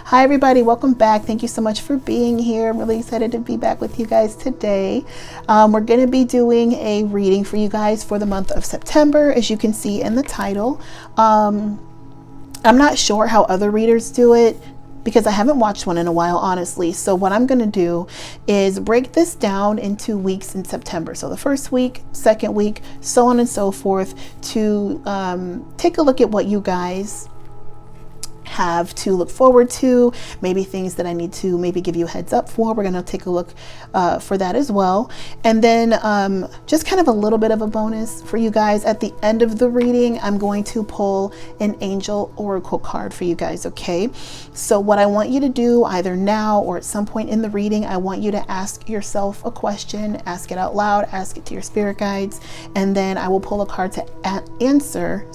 Hi everybody, welcome back. Thank you so much for being here. I'm really excited to be back with you guys today. We're going to be doing a reading for you guys for the month of September, as you can see in the title. I'm not sure how other readers do it because I haven't watched one in a while, honestly. So what I'm going to do is break this down into weeks in September. So the first week, second week, so on and so forth, to take a look at what you guys have to look forward to, maybe things that I need to maybe give you a heads up for. We're going to take a look for that as well. And then just kind of a little bit of a bonus for you guys. At the end of the reading, I'm going to pull an angel oracle card for you guys, okay? So what I want you to do either now or at some point in the reading, I want you to ask yourself a question, ask it out loud, ask it to your spirit guides, and then I will pull a card to answer,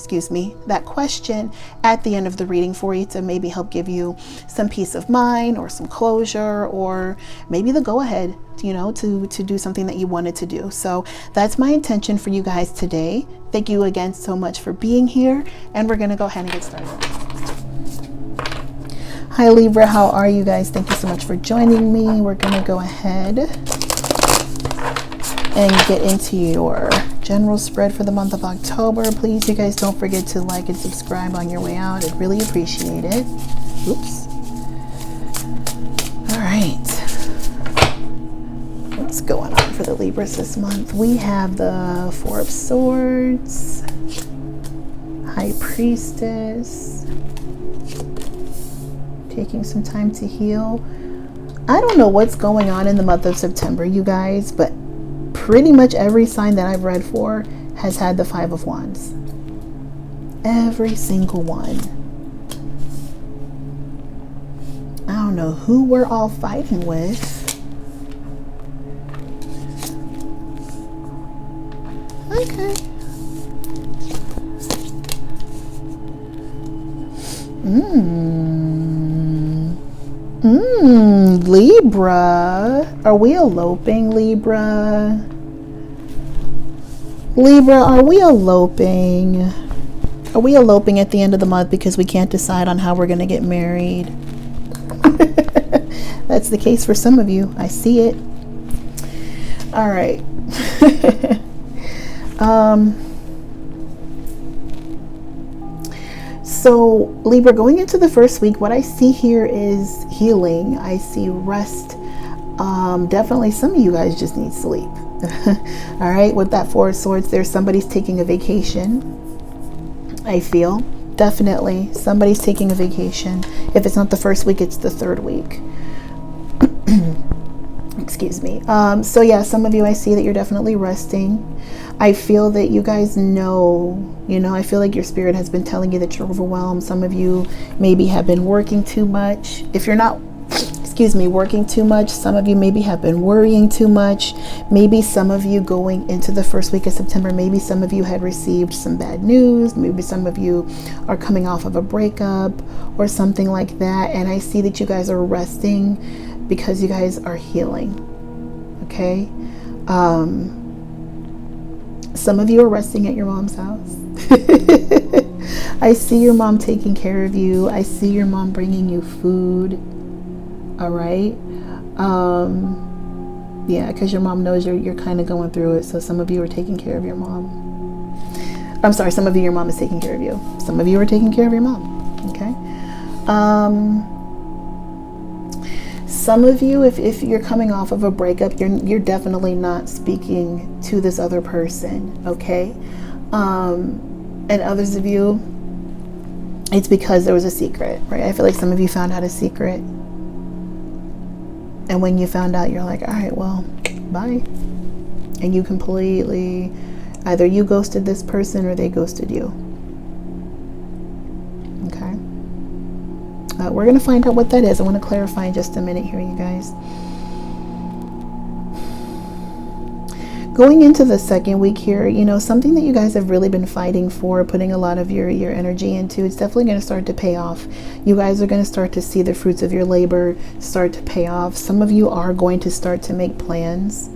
that question at the end of the reading for you, to maybe help give you some peace of mind or some closure, or maybe the go ahead, to do something that you wanted to do. So that's my intention for you guys today. Thank you again so much for being here, and we're going to go ahead and get started. Hi Libra, how are you guys? Thank you so much for joining me. We're going to go ahead and get into your general spread for the month of October. Please, you guys, don't forget to like and subscribe on your way out. I'd really appreciate it. Oops. All right. What's going on for the Libras this month? We have the Four of Swords, High Priestess, taking some time to heal. I don't know what's going on in the month of September, you guys, but pretty much every sign that I've read for has had the Five of Wands. Every single one. I don't know who we're all fighting with. Okay. Libra. Are we eloping, Libra? Libra, are we eloping? Are we eloping at the end of the month because we can't decide on how we're going to get married? That's the case for some of you. I see it. All right. So Libra, going into the first week, what I see here is healing. I see rest. Definitely some of you guys just need sleep. All right, with that Four of Swords, there's somebody's taking a vacation. I feel definitely somebody's taking a vacation. If it's not the first week, it's the third week. Excuse me. So yeah, some of you, I see that you're definitely resting. I feel that you guys know, I feel like your spirit has been telling you that you're overwhelmed. Some of you maybe have been working too much. If you're not working too much, some of you maybe have been worrying too much. Maybe some of you going into the first week of September, maybe some of you had received some bad news. Maybe some of you are coming off of a breakup or something like that. And I see that you guys are resting because you guys are healing. Okay. Some of you are resting at your mom's house. I see your mom taking care of you. I see your mom bringing you food. All right. Yeah, because your mom knows you're kind of going through it. So some of you are taking care of your mom. I'm sorry, some of you, your mom is taking care of you. Some of you are taking care of your mom. Okay. Some of you, if you're coming off of a breakup, you're definitely not speaking to this other person. Okay. And others of you, it's because there was a secret, right? I feel like some of you found out a secret. And when you found out, you're like, all right, well, bye. And you completely, either you ghosted this person or they ghosted you. Okay. We're going to find out what that is. I want to clarify in just a minute here, you guys. Going into the second week here, you know, something that you guys have really been fighting for, putting a lot of your energy into, it's definitely going to start to pay off. You guys are going to start to see the fruits of your labor start to pay off. Some of you are going to start to make plans.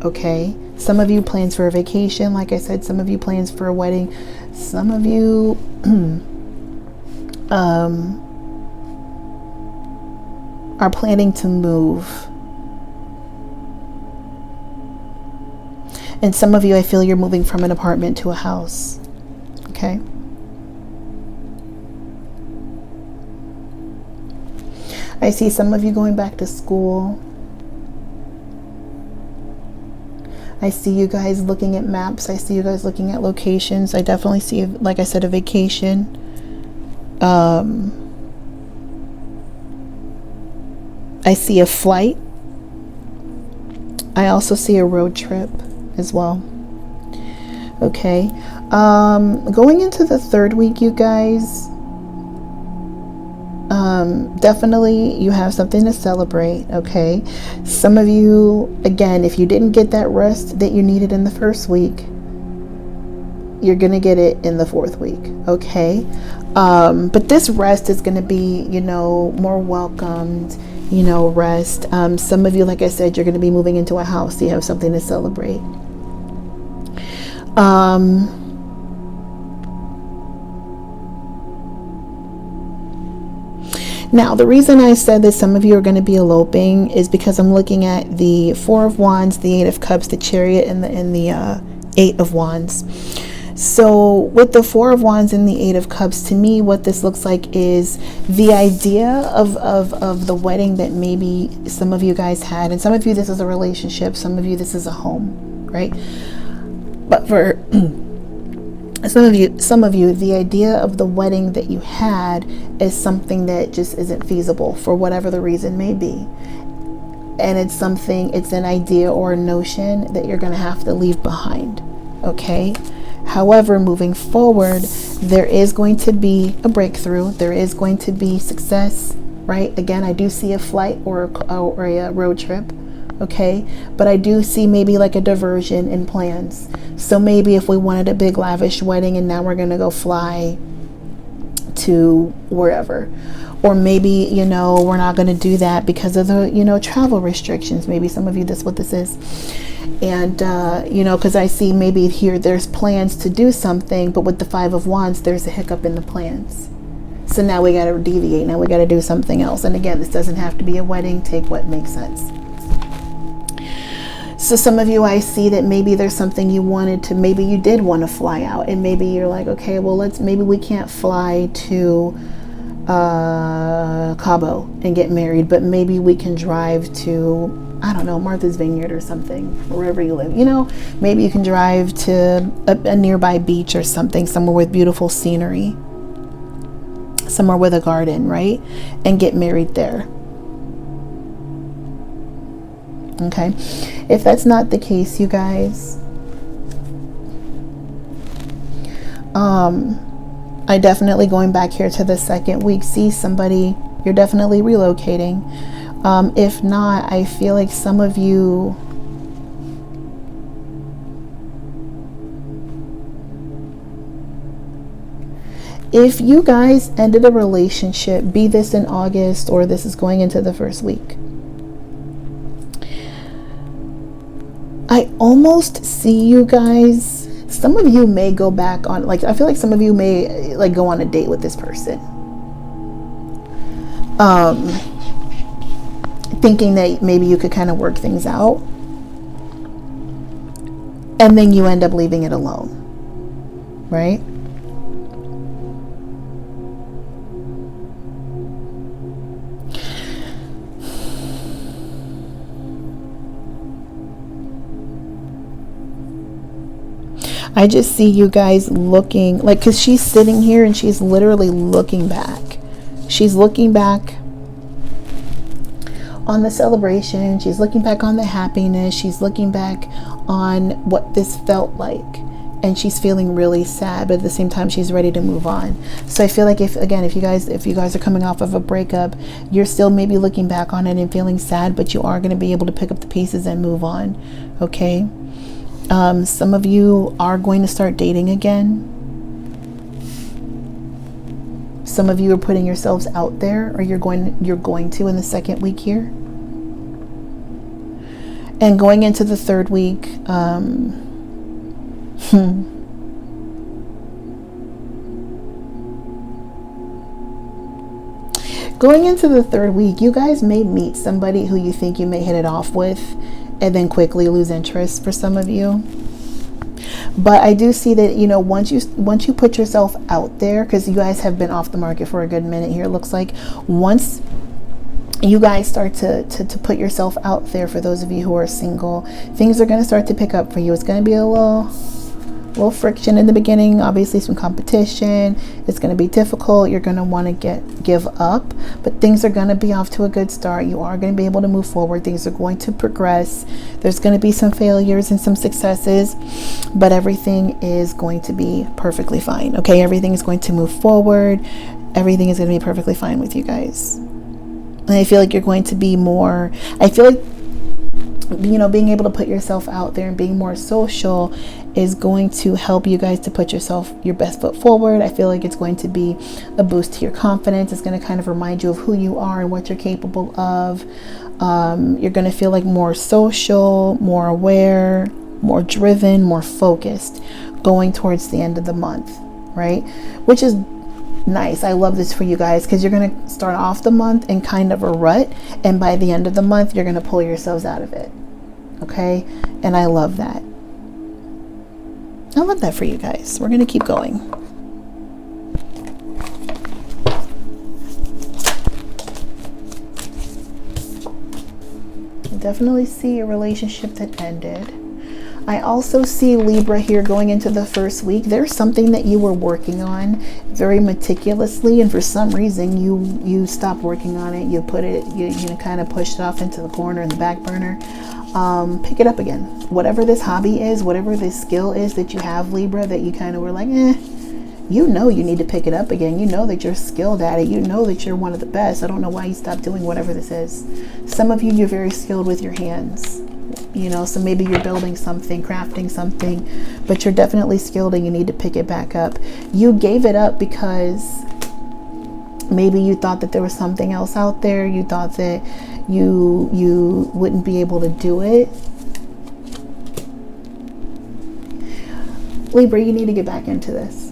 Okay. Some of you plans for a vacation. Like I said, some of you plans for a wedding. Some of you are planning to move. And some of you, I feel you're moving from an apartment to a house. Okay. I see some of you going back to school. I see you guys looking at maps. I see you guys looking at locations. I definitely see, like I said, a vacation. I see a flight. I also see a road trip as well. Okay. Going into the third week, you guys, definitely you have something to celebrate. Okay. Some of you, again, if you didn't get that rest that you needed in the first week, you're gonna get it in the fourth week. Okay. But this rest is gonna be, you know, more welcomed, you know, rest. Some of you, like I said, you're gonna be moving into a house, so you have something to celebrate. Now, the reason I said that some of you are going to be eloping is because I'm looking at the Four of Wands, the Eight of Cups, the Chariot, and the Eight of Wands. So with the Four of Wands and the Eight of Cups, to me, what this looks like is the idea of the wedding that maybe some of you guys had. And some of you, this is a relationship. Some of you, this is a home, right? But for some of you, the idea of the wedding that you had is something that just isn't feasible for whatever the reason may be. And it's an idea or a notion that you're going to have to leave behind. Okay. However, moving forward, there is going to be a breakthrough. There is going to be success, right? Again, I do see a flight or a road trip. Okay, but I do see maybe like a diversion in plans. So maybe if we wanted a big lavish wedding and now we're going to go fly to wherever, or maybe, you know, we're not going to do that because of the, you know, travel restrictions. Maybe some of you, that's what this is. And, you know, because I see maybe here there's plans to do something, but with the Five of Wands, there's a hiccup in the plans. So now we got to deviate. Now we got to do something else. And again, this doesn't have to be a wedding. Take what makes sense. So some of you, I see that maybe there's something you wanted to, maybe you did want to fly out, and maybe you're like, okay, well, maybe we can't fly to Cabo and get married, but maybe we can drive to, I don't know, Martha's Vineyard or something, wherever you live. You know, maybe you can drive to a nearby beach or something, somewhere with beautiful scenery, somewhere with a garden, right? And get married there. Okay, if that's not the case, you guys, I definitely, going back here to the second week, see somebody, you're definitely relocating. If not, I feel like some of you, if you guys ended a relationship, be this in August or this is going into the first week, I almost see you guys, some of you may go back on, like, I feel like some of you may like go on a date with this person. Thinking that maybe you could kind of work things out. And then you end up leaving it alone. Right? I just see you guys looking, like, because she's sitting here and she's literally looking back. She's looking back on the celebration. She's looking back on the happiness. She's looking back on what this felt like. and she's feeling really sad, but at the same time she's ready to move on. So I feel like if you guys are coming off of a breakup, you're still maybe looking back on it and feeling sad, but you are going to be able to pick up the pieces and move on. Okay. Some of you are going to start dating again. Some of you are putting yourselves out there, or you're going to in the second week here. And going into the third week, going into the third week, you guys may meet somebody who you think you may hit it off with and then quickly lose interest for some of you. But I do see that, you know, once you put yourself out there, because you guys have been off the market for a good minute here, it looks like, once you guys start to put yourself out there, for those of you who are single, things are going to start to pick up for you. It's going to be a little friction in the beginning, obviously some competition. It's going to be difficult. You're going to want to give up, but things are going to be off to a good start. You are going to be able to move forward. Things are going to progress. There's going to be some failures and some successes, but everything is going to be perfectly fine. Okay, everything is going to move forward. Everything is going to be perfectly fine with you guys. And I feel like you're going to be more, I feel like, you know, being able to put yourself out there and being more social is going to help you guys to put your best foot forward. I feel like it's going to be a boost to your confidence. It's going to kind of remind you of who you are and what you're capable of. You're going to feel like more social, more aware, more driven, more focused going towards the end of the month, right? Which is nice. I love this for you guys, because you're going to start off the month in kind of a rut, and by the end of the month you're going to pull yourselves out of it. Okay, and I love that. I love that for you guys. We're going to keep going. I definitely see a relationship that ended. I also see Libra here going into the first week. There's something that you were working on very meticulously, and for some reason you stopped working on it. You put it, you kind of pushed it off into the corner, in the back burner. Pick it up again. Whatever this hobby is, whatever this skill is that you have, Libra, that you kind of were like, you know you need to pick it up again. You know that you're skilled at it. You know that you're one of the best. I don't know why you stopped doing whatever this is. Some of you, you're very skilled with your hands. You know, so maybe you're building something, crafting something, but you're definitely skilled and you need to pick it back up. You gave it up because maybe you thought that there was something else out there. You thought that you wouldn't be able to do it. Libra, you need to get back into this.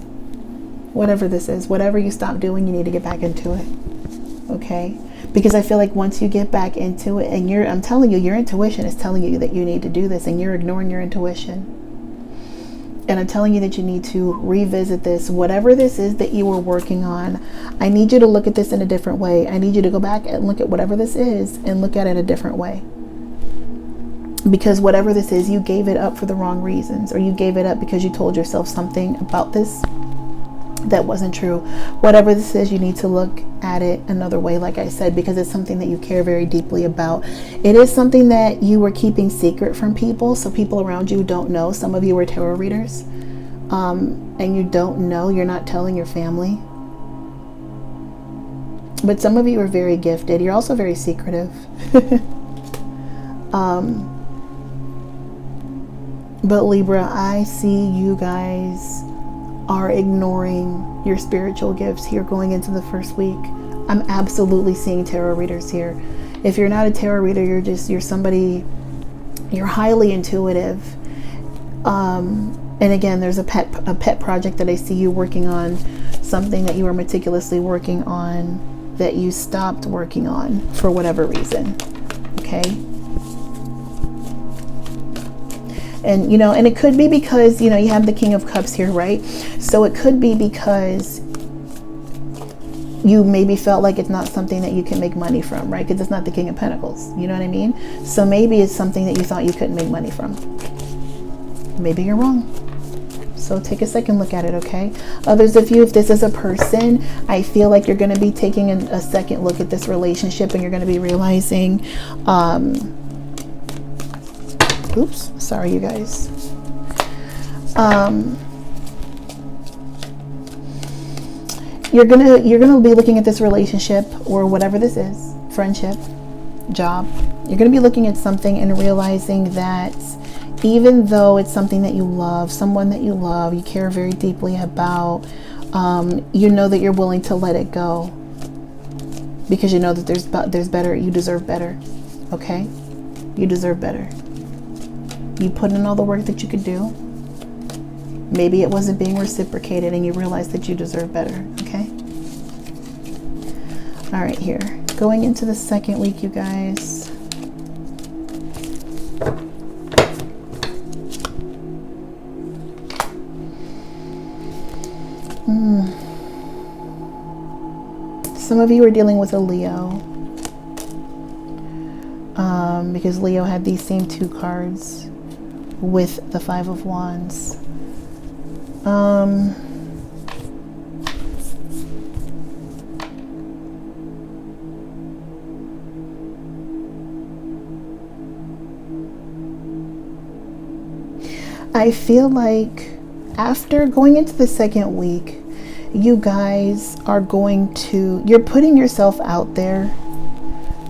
Whatever this is, whatever you stopped doing, you need to get back into it. Okay? Because I feel like once you get back into it, and I'm telling you, your intuition is telling you that you need to do this, and you're ignoring your intuition. And I'm telling you that you need to revisit this. Whatever this is that you were working on, I need you to look at this in a different way. I need you to go back and look at whatever this is and look at it a different way. Because whatever this is, you gave it up for the wrong reasons, or you gave it up because you told yourself something about this that wasn't true. Whatever this is, you need to look at it another way, like I said, because it's something that you care very deeply about. It is something that you were keeping secret from people, so people around you don't know. Some of you were tarot readers, and you don't know. You're not telling your family. But some of you are very gifted. You're also very secretive. But Libra, I see you guys are ignoring your spiritual gifts here going into the first week. I'm absolutely seeing tarot readers here. If you're not a tarot reader, you're somebody, you're highly intuitive. And again, there's a pet project that I see you working on, something that you were meticulously working on that you stopped working on for whatever reason. Okay? And, you know, and it could be because, you know, you have the King of Cups here, right? So it could be because you maybe felt like it's not something that you can make money from, right? Because it's not the King of Pentacles. You know what I mean? So maybe it's something that you thought you couldn't make money from. Maybe you're wrong. So take a second look at it, okay? Others of you, if this is a person, I feel like you're going to be taking a second look at this relationship, and you're going to be realizing, oops, sorry you guys. Um, you're gonna be looking at this relationship or whatever this is, friendship, job. You're gonna be looking at something and realizing that even though it's something that you love, someone that you love, you care very deeply about, you know that you're willing to let it go because you know that there's better. You deserve better. Okay, you deserve better. You put in all the work that you could do. Maybe it wasn't being reciprocated and you realized that you deserve better. Okay. All right, here going into the second week, you guys. Some of you are dealing with a Leo, because Leo had these same two cards with the Five of Wands. I feel like after going into the second week, you guys are you're putting yourself out there,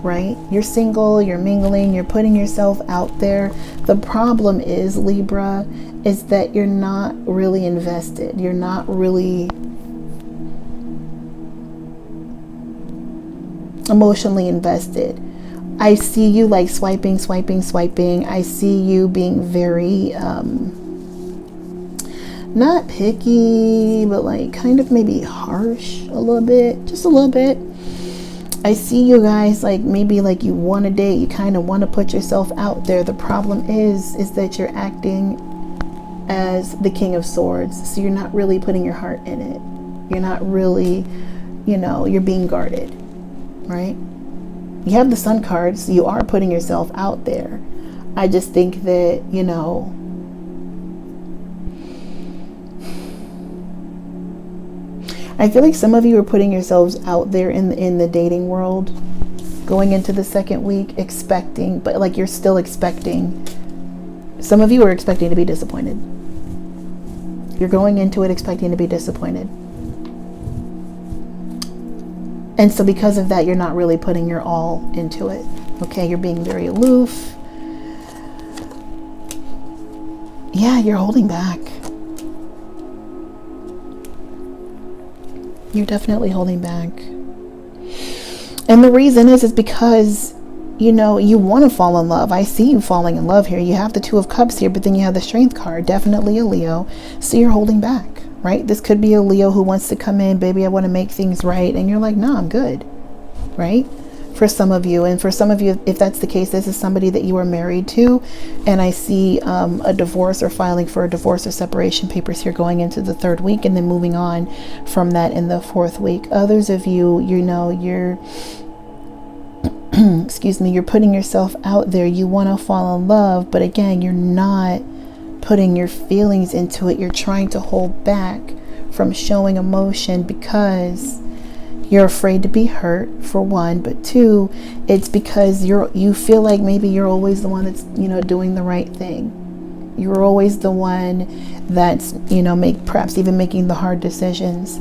right? You're single, you're mingling, you're putting yourself out there. The problem is, Libra, is that you're not really invested. You're not really emotionally invested. I see you like swiping. I see you being very, not picky, but like kind of maybe harsh a little bit, just a little bit. I see you guys like maybe like you want to date, you kind of want to put yourself out there. The problem is that you're acting as the King of Swords. So you're not really putting your heart in it. You're not really, you're being guarded, right? You have the Sun cards. So you are putting yourself out there. I just think that, I feel like some of you are putting yourselves out there in the dating world, going into the second week, expecting, but like you're still expecting. Some of you are expecting to be disappointed. You're going into it expecting to be disappointed. And so because of that, you're not really putting your all into it. Okay, you're being very aloof. Yeah, you're holding back. You're definitely holding back. And the reason is because, you want to fall in love. I see you falling in love here. You have the Two of Cups here, but then you have the Strength card, definitely a Leo. So you're holding back, right? This could be a Leo who wants to come in, baby, I want to make things right. And you're like, no, I'm good, right? For some of you. And for some of you, if that's the case, this is somebody that you are married to. And I see a divorce or filing for a divorce or separation papers here going into the third week and then moving on from that in the fourth week. Others of you, you're excuse me, you're putting yourself out there. You want to fall in love, but again, you're not putting your feelings into it. You're trying to hold back from showing emotion because you're afraid to be hurt, for one, but two, it's because you feel like maybe you're always the one that's, doing the right thing. You're always the one that's, perhaps even making the hard decisions.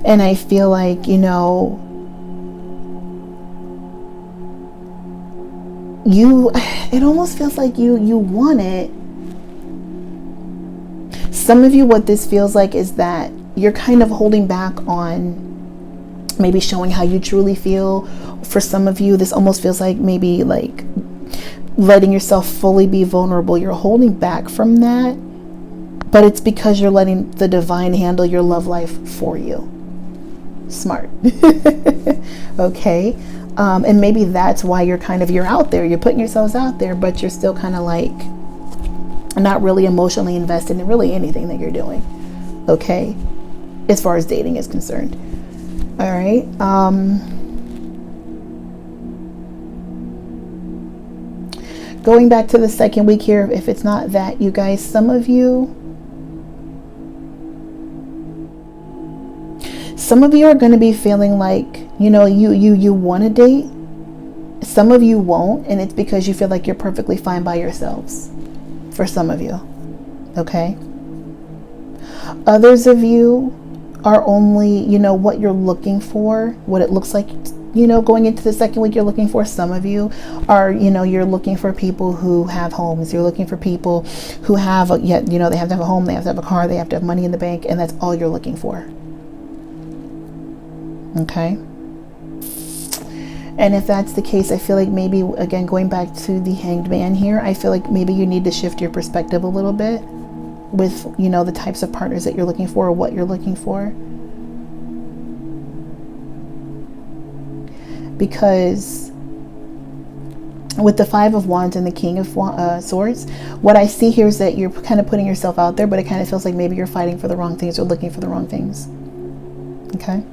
And I feel like, it almost feels like you want it. Some of you, what this feels like is that you're kind of holding back on maybe showing how you truly feel. For some of you, this almost feels like maybe like letting yourself fully be vulnerable. You're holding back from that, but it's because you're letting the divine handle your love life for you. Smart. Okay. And maybe that's why you're out there. You're putting yourselves out there, but you're still kind of like not really emotionally invested in really anything that you're doing. Okay. As far as dating is concerned. All right. Going back to the second week here, if it's not that, you guys, some of you are going to be feeling like, you want to date. Some of you won't, and it's because you feel like you're perfectly fine by yourselves. For some of you. Okay. Others of you are only, you know, what you're looking for, what it looks like, you know, going into the second week you're looking for. Some of you are, you know, you're looking for people who have homes. You're looking for people who have, yet, you know, they have to have a home, they have to have a car, they have to have money in the bank, and that's all you're looking for. Okay. And if that's the case, I feel like maybe, again, going back to the Hanged Man here, I feel like maybe you need to shift your perspective a little bit with, you know, the types of partners that you're looking for or what you're looking for. Because with the Five of Wands and the King of Swords, what I see here is that you're kind of putting yourself out there, but it kind of feels like maybe you're fighting for the wrong things or looking for the wrong things. Okay?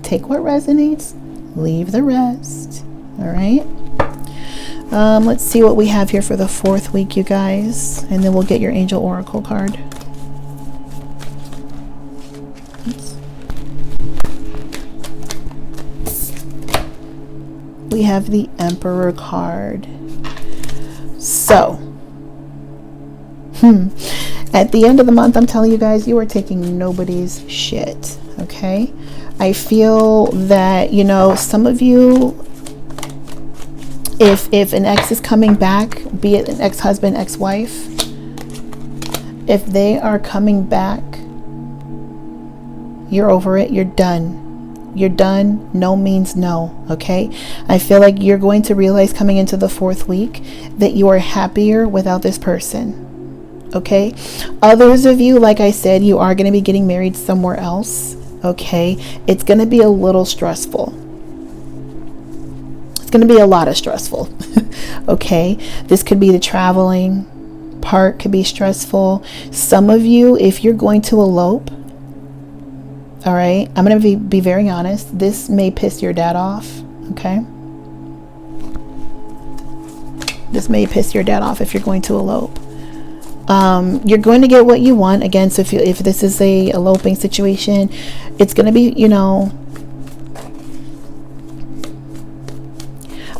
Take what resonates, leave the rest. All right? Let's see what we have here for the 4th week, you guys, and then we'll get your Angel Oracle card. Oops. We have the Emperor card. So, at the end of the month, I'm telling you guys, you are taking nobody's shit, okay? I feel that, you know, some of you, if an ex is coming back, be it an ex-husband, ex-wife, if they are coming back, you're over it, you're done. You're done. No means no, okay? I feel like you're going to realize coming into the 4th week that you are happier without this person, okay? Others of you, like I said, you are going to be getting married somewhere else, okay? It's going to be a little stressful. It's going to be a lot of stressful, okay? This could be the traveling part, could be stressful. Some of you, if you're going to elope, all right, I'm going to be very honest. This may piss your dad off, okay? This may piss your dad off if you're going to elope. You're going to get what you want. Again, so if this is a eloping situation, it's going to be, you know,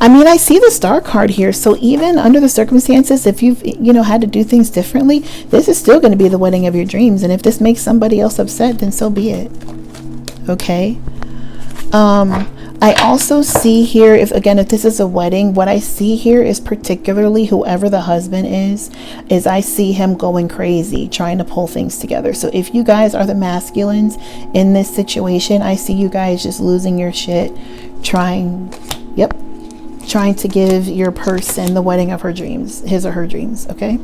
I mean, I see the Star card here. So even under the circumstances, if you've, you know, had to do things differently, this is still going to be the wedding of your dreams. And if this makes somebody else upset, then so be it. Okay. I also see here, if this is a wedding, what I see here is particularly whoever the husband is I see him going crazy, trying to pull things together. So if you guys are the masculines in this situation, I see you guys just losing your shit, trying to give your person the wedding of her dreams, his or her dreams, okay?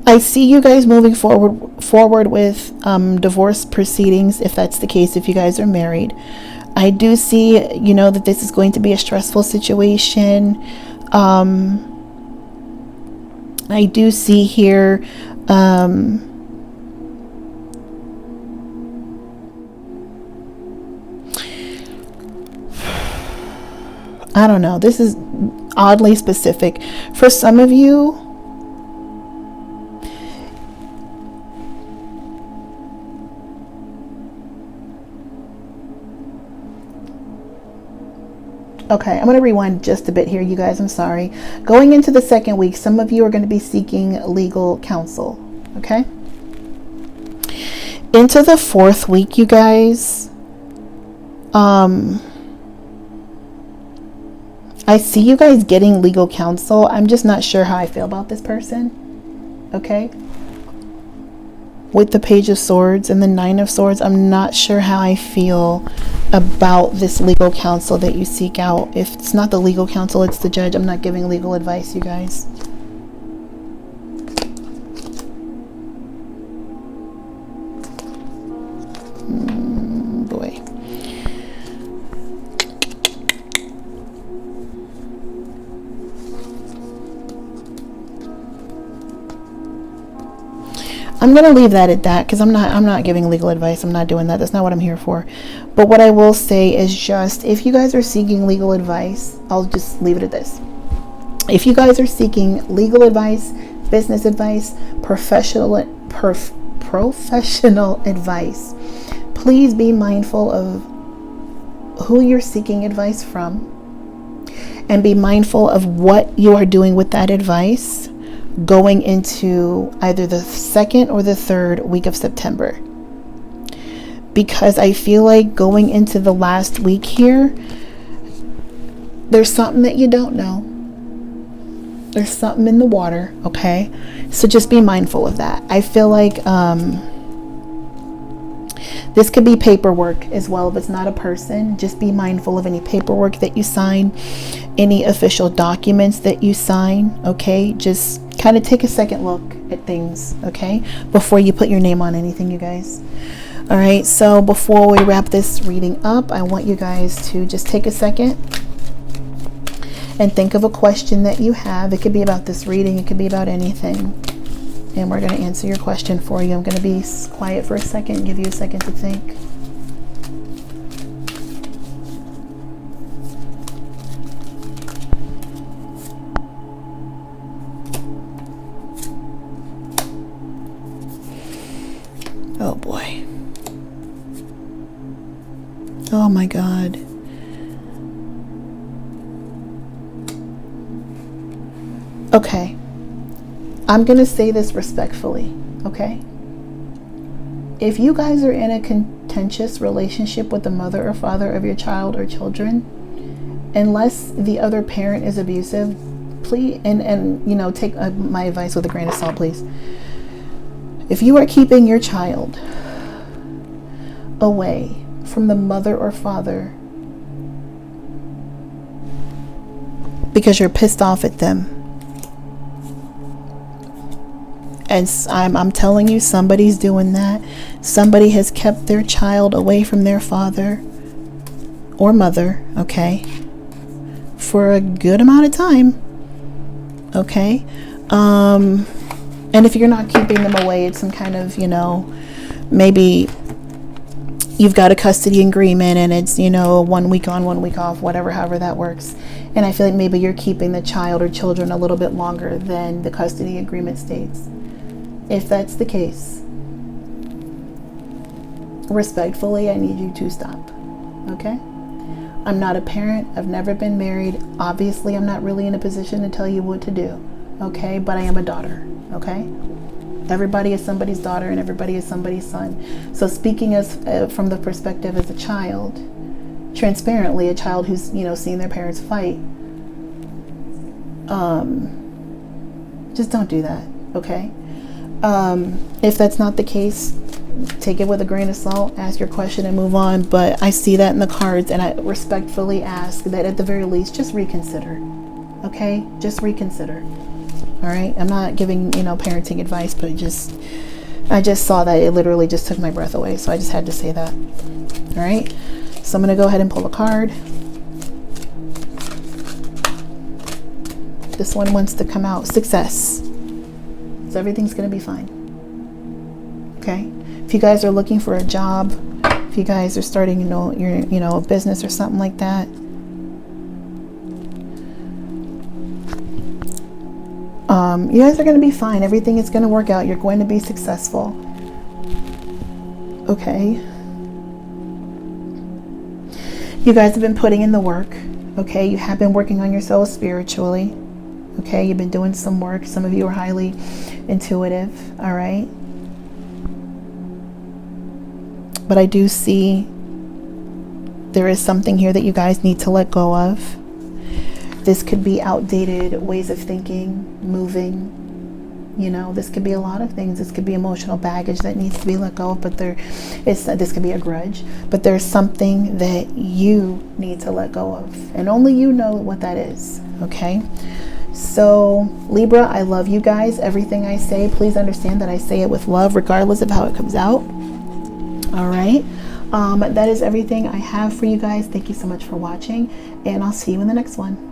I see you guys moving forward with divorce proceedings, if that's the case, if you guys are married. I do see, you know, that this is going to be a stressful situation. I do see here, I don't know, this is oddly specific. For some of you, okay, I'm going to rewind just a bit here, you guys. I'm sorry. Going into the 2nd week, some of you are going to be seeking legal counsel, okay? Into the 4th week, you guys, I see you guys getting legal counsel. I'm just not sure how I feel about this person, okay? With the Page of Swords and the 9 of Swords, I'm not sure how I feel about this legal counsel that you seek out. If it's not the legal counsel, it's the judge. I'm not giving legal advice, you guys. Boy. I'm going to leave that at that, because I'm not giving legal advice. I'm not doing that. That's not what I'm here for. But what I will say is just, if you guys are seeking legal advice, I'll just leave it at this. If you guys are seeking legal advice, business advice, professional advice, please be mindful of who you're seeking advice from. and be mindful of what you are doing with that advice going into either the 2nd or the 3rd week of September. Because I feel like going into the last week here, there's something that you don't know. There's something in the water, okay? So just be mindful of that. I feel like this could be paperwork as well. If it's not a person, just be mindful of any paperwork that you sign, any official documents that you sign, okay? Just kind of take a second look at things, okay? Before you put your name on anything, you guys. All right, so before we wrap this reading up, I want you guys to just take a second and think of a question that you have. It could be about this reading. It could be about anything. And we're going to answer your question for you. I'm going to be quiet for a second, give you a second to think. Oh boy. Oh my God. Okay. I'm going to say this respectfully, okay? If you guys are in a contentious relationship with the mother or father of your child or children, unless the other parent is abusive, please, and you know, take my advice with a grain of salt, please. If you are keeping your child away from the mother or father because you're pissed off at them, and I'm telling you, somebody's doing that. Somebody has kept their child away from their father or mother, okay, for a good amount of time, okay? And if you're not keeping them away, it's some kind of, you know, maybe you've got a custody agreement and it's, you know, 1 week on, 1 week off, whatever, however that works. And I feel like maybe you're keeping the child or children a little bit longer than the custody agreement states. If that's the case, respectfully, I need you to stop, okay? I'm not a parent. I've never been married. Obviously, I'm not really in a position to tell you what to do, okay? But I am a daughter, okay? Everybody is somebody's daughter and everybody is somebody's son. So speaking as from the perspective as a child, transparently, a child who's, you know, seen their parents fight, just don't do that, okay? If that's not the case, take it with a grain of salt, ask your question and move on. But I see that in the cards, and I respectfully ask that at the very least, just reconsider, okay? Just reconsider, all right? I'm not giving, you know, parenting advice, but I just saw that. It literally just took my breath away, so I just had to say that, all right? So I'm going to go ahead and pull a card. This one wants to come out. Success. So everything's going to be fine. Okay? If you guys are looking for a job, if you guys are starting, a business or something like that, you guys are going to be fine. Everything is going to work out. You're going to be successful. Okay? You guys have been putting in the work. Okay? You have been working on yourselves spiritually. Okay? You've been doing some work. Some of you are highly intuitive. All right? But I do see there is something here that you guys need to let go of. This could be outdated ways of thinking, moving. You know, this could be a lot of things. This could be emotional baggage that needs to be let go of, but this could be a grudge. But there's something that you need to let go of. And only you know what that is, okay? So, Libra, I love you guys. Everything I say, please understand that I say it with love, regardless of how it comes out. All right? That is everything I have for you guys. Thank you so much for watching, and I'll see you in the next one.